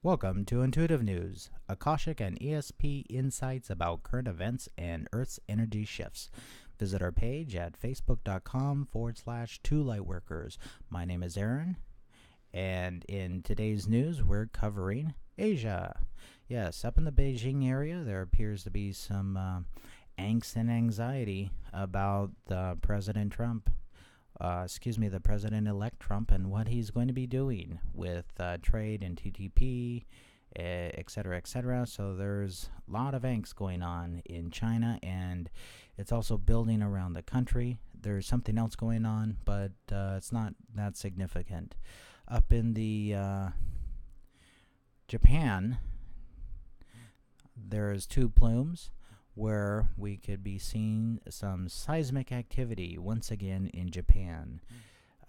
Welcome to Intuitive News, Akashic and ESP insights about current events and Earth's energy shifts. Visit our page at facebook.com/2lightworkers. My name is Aaron, and in today's news, we're covering Asia. Yes, up in the Beijing area, there appears to be some angst and anxiety about President Trump. The President-elect Trump and what he's going to be doing with trade and TTP, etc., etc. So there's a lot of angst going on in China, and it's also building around the country. There's something else going on, but it's not that significant. Up in the Japan, there's two plumes where we could be seeing some seismic activity once again in Japan.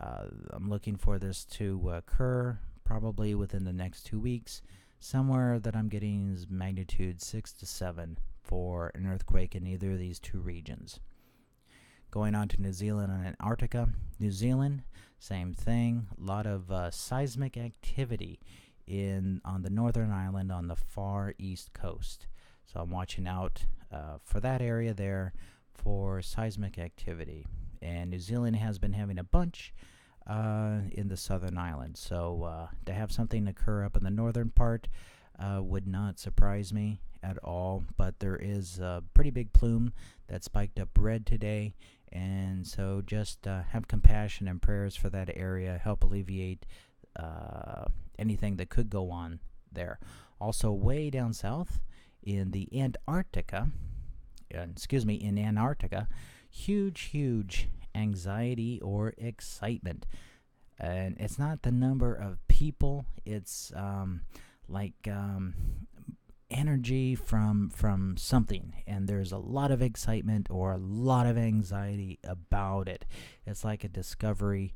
I'm looking for this to occur probably within the next 2 weeks. Somewhere that I'm getting is magnitude 6 to 7 for an earthquake in either of these two regions. Going on to New Zealand and Antarctica. New Zealand, same thing. A lot of seismic activity on the northern island on the far east coast. So I'm watching out for that area there for seismic activity. And New Zealand has been having a bunch in the southern island. So to have something occur up in the northern part would not surprise me at all. But there is a pretty big plume that spiked up red today. And so just have compassion and prayers for that area. Help alleviate anything that could go on there. Also, way down south, in Antarctica, huge anxiety or excitement. And it's not the number of people, it's energy from something. And there's a lot of excitement or a lot of anxiety about it. It's like a discovery,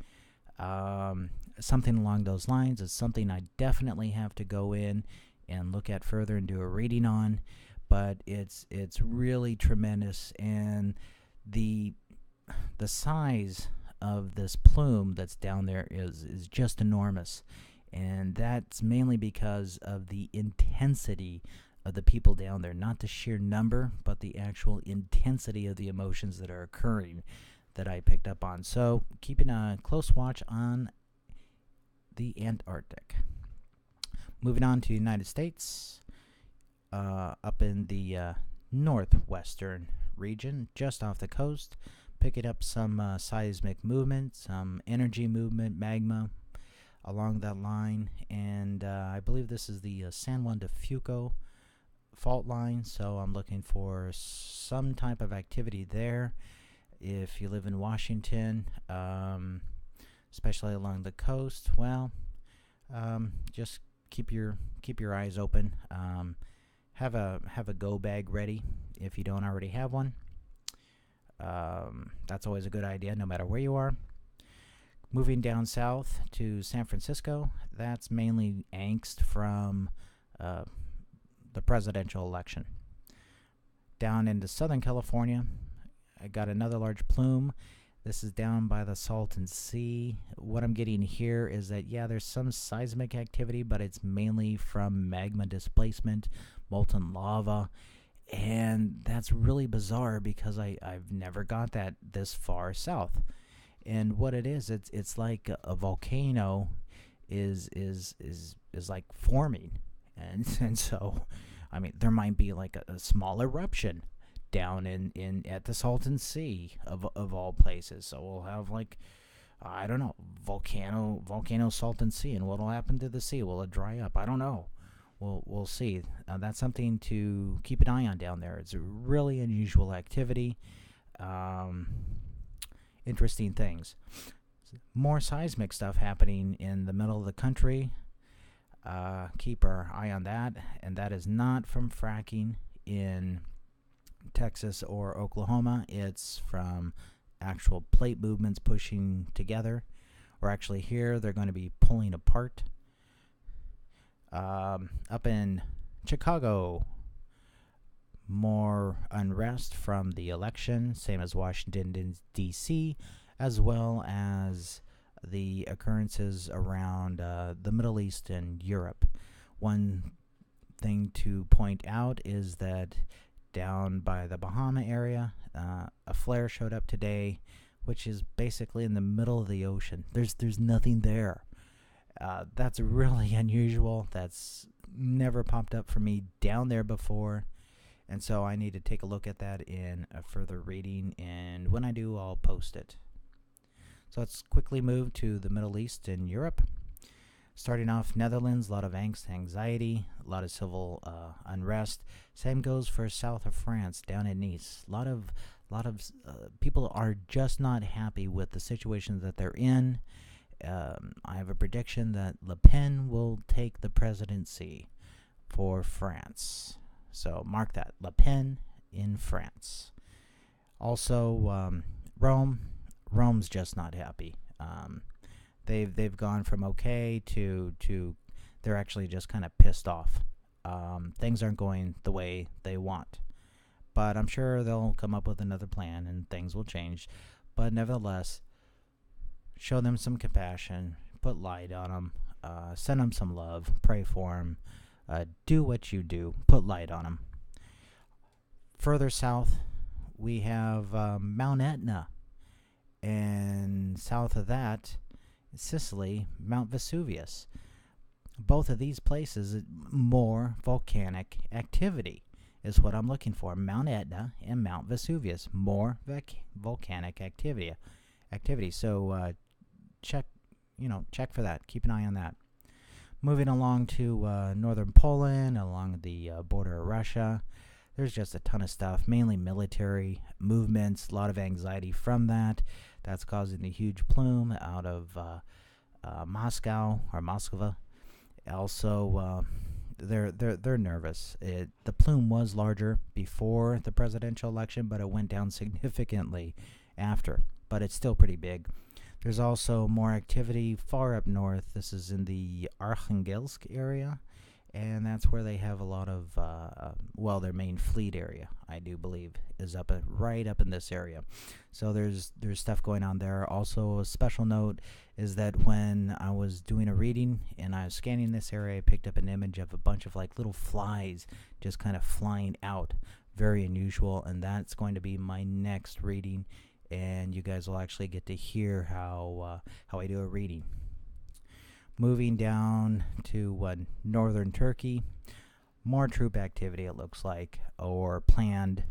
something along those lines. It's something I definitely have to go in and look at further and do a reading on, but it's really tremendous, and the size of this plume that's down there is just enormous, and that's mainly because of the intensity of the people down there, not the sheer number, but the actual intensity of the emotions that are occurring that I picked up on. So keeping a close watch on the Antarctic. Moving on to the United States, up in the northwestern region, just off the coast, picking up some seismic movement, some energy movement, magma along that line, and I believe this is the San Juan de Fuco fault line, so I'm looking for some type of activity there. If you live in Washington, especially along the coast, well, just keep your eyes open. Have a go bag ready if you don't already have one. That's always a good idea, no matter where you are. Moving down south to San Francisco, that's mainly angst from the presidential election. Down into Southern California, I got another large plume. This is down by the Salton Sea. What I'm getting here is that, yeah, there's some seismic activity, but it's mainly from magma displacement, molten lava. And that's really bizarre because I've never got that this far south. And what it is, it's like a volcano is like forming. And so, I mean, there might be like a small eruption down in at the Salton Sea of all places. So we'll have volcano Salton Sea, and what'll happen to the sea? Will it dry up? I don't know. We'll see. That's something to keep an eye on down there. It's a really unusual activity. Interesting things. More seismic stuff happening in the middle of the country. Keep our eye on that, and that is not from fracking in Texas or Oklahoma. It's from actual plate movements pushing together, or actually here they're going to be pulling apart. Up in Chicago, more unrest from the election, same as Washington D.C., as well as the occurrences around the Middle East and Europe, One thing to point out is that down by the Bahama area, a flare showed up today, which is basically in the middle of the ocean. There's nothing there. That's really unusual. That's never popped up for me down there before. And so I need to take a look at that in a further reading, and when I do, I'll post it. So let's quickly move to the Middle East and Europe. Starting off, Netherlands, a lot of angst, anxiety, a lot of civil unrest. Same goes for south of France, down in Nice. A lot of people are just not happy with the situation that they're in. I have a prediction that Le Pen will take the presidency for France. So mark that, Le Pen in France. Also, Rome's just not happy. They've gone from okay to they're actually just kind of pissed off. Things aren't going the way they want, but I'm sure they'll come up with another plan and things will change. But nevertheless, show them some compassion, put light on them, send them some love, pray for them. Do what you do. Put light on them. Further south, we have Mount Etna. And south of that, Sicily, Mount Vesuvius. Both of these places, more volcanic activity is what I'm looking for. Mount Etna and Mount Vesuvius. More volcanic activity. So check for that. Keep an eye on that. Moving along to northern Poland, along the border of Russia, there's just a ton of stuff, mainly military movements, a lot of anxiety from that. That's causing a huge plume out of Moscow or Moskva. Also, they're nervous. The plume was larger before the presidential election, but it went down significantly after. But it's still pretty big. There's also more activity far up north. This is in the Arkhangelsk area, and that's where they have a lot of, their main fleet area, I do believe, is right up in this area. So there's stuff going on there. Also, a special note is that when I was doing a reading and I was scanning this area, I picked up an image of a bunch of like little flies just kind of flying out. Very unusual, and that's going to be my next reading. And you guys will actually get to hear how I do a reading. Moving down to northern Turkey, more troop activity it looks like, or planned.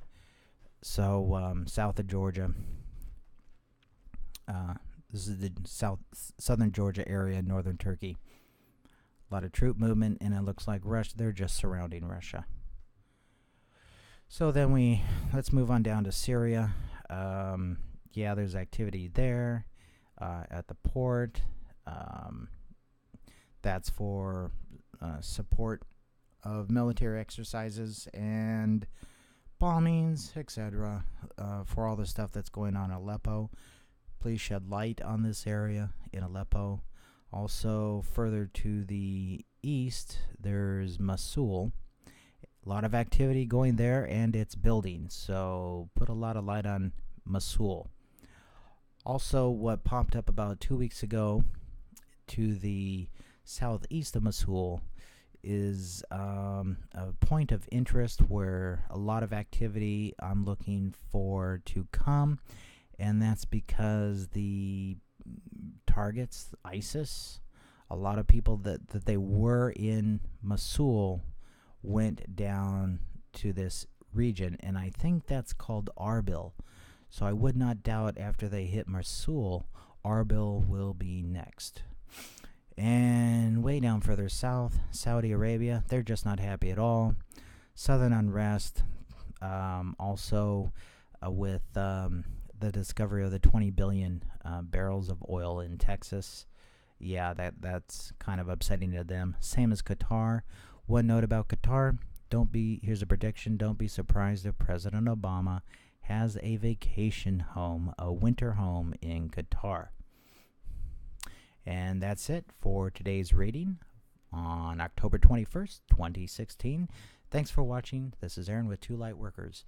So south of Georgia, this is the southern Georgia area, northern Turkey. A lot of troop movement, and it looks like they're just surrounding Russia. So then let's move on down to Syria. There's activity there at the port. That's for support of military exercises and bombings, etc. For all the stuff that's going on in Aleppo. Please shed light on this area in Aleppo. Also, further to the east, there's Mosul. A lot of activity going there, and it's building. So put a lot of light on Mosul. Also, what popped up about 2 weeks ago to the southeast of Mosul is a point of interest where a lot of activity I'm looking for to come, and that's because the targets, ISIS, a lot of people that they were in Mosul went down to this region, and I think that's called Arbil. So I would not doubt after they hit Mosul, Arbil will be next. And way down further south, Saudi Arabia, they're just not happy at all. Southern unrest, also with the discovery of the 20 billion barrels of oil in Texas. Yeah, that's kind of upsetting to them. Same as Qatar. One note about Qatar, here's a prediction, don't be surprised if President Obama has a vacation home, a winter home in Qatar. And that's it for today's reading on October 21st, 2016. Thanks for watching. This is Aaron with Two Light Workers.